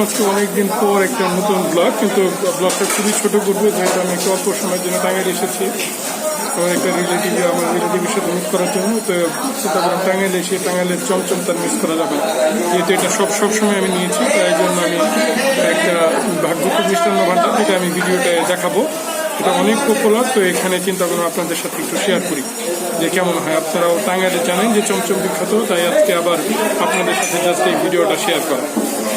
আজকে অনেকদিন পর একটা নতুন ব্লগ, কিন্তু ব্লগটা খুবই ছোট করবে, যেহেতু আমি একটু অল্প সময়ের জন্য টাঙ্গাইল এসেছি। আমার একটা আমার রিলেটিভের সাথে মিস করার জন্য। তো চিন্তা করলাম টাঙ্গাইল এসে টাঙ্গাইলের চমচম তার মিস করা যাবে না, যেহেতু এটা সবসময় আমি নিয়েছি। তাই জন্য আমি একটা ভাগ্যপুর মিষ্টান্ন ভান্ডার, যেটা আমি ভিডিওটা দেখাবো। এটা অনেক পপুলার, তো এখানে চিন্তা করলাম আপনাদের সাথে একটু শেয়ার করি যে কেমন হয়। আপনারাও টাঙ্গাইলে জানেন যে চমচম বিখ্যাত, তাই আজকে আবার আপনাদের সাথে জাস্ট এই ভিডিওটা শেয়ার করা।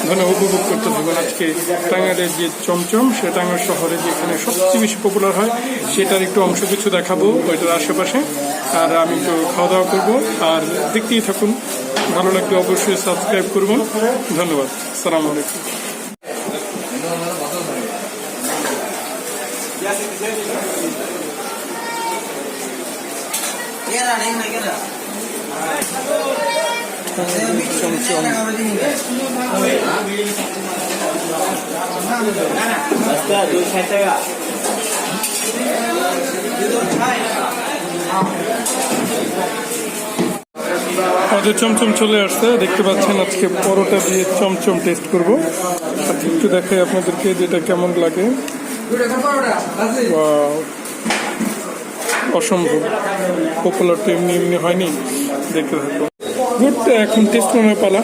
ধন্যবাদ, উপভোগ করতে থাকুন আজকে টাঙ্গাইলের যে চমচম, সে টাঙ্গাইল শহরে যেখানে সবচেয়ে বেশি পপুলার হয়, সেটার একটু অংশ কিছু দেখাবো ওইটার আশেপাশে। আর আমি একটু খাওয়া দাওয়া করবো, আর দেখতেই থাকুন। ভালো লাগলে অবশ্যই সাবস্ক্রাইব করবেন। ধন্যবাদ, আসসালামু আলাইকুম। চমচম আমাদের চমচম চলে আসছে, দেখতে পাচ্ছেন। আজকে পরোটা দিয়ে চমচম টেস্ট করবো। একটু দেখাই আপনাদেরকে যেটা কেমন লাগে। অসম্ভব পপুলার তো এমনি হয়নি, দেখতে থাকবো। গুড, এখন টেস্ট মনে পালা।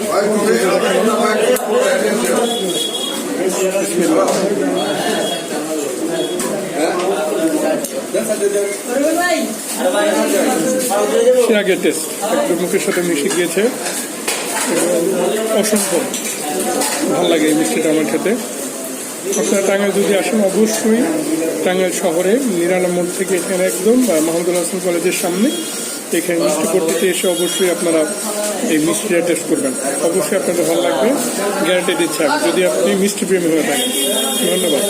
সে আগে টেস্ট একদম মুখের সাথে মিশে গিয়েছে। অসম্ভব ভালো লাগে এই মিষ্টিটা আমার খেতে। আপনারা টাঙ্গাইল যদি আসেন, অবশ্যই টাঙ্গাইল শহরে নিরালা মোড় থেকে এখানে একদম মাহমুদুল হাসান কলেজের সামনে এখানে মিষ্টি পট্টিতে এসে অবশ্যই আপনারা এই মিষ্টিটা টেস্ট করবেন। অবশ্যই আপনাদের ভালো লাগবে, গ্যারান্টি দিচ্ছি, যদি আপনি মিষ্টি প্রেমী হয়ে থাকেন। ধন্যবাদ।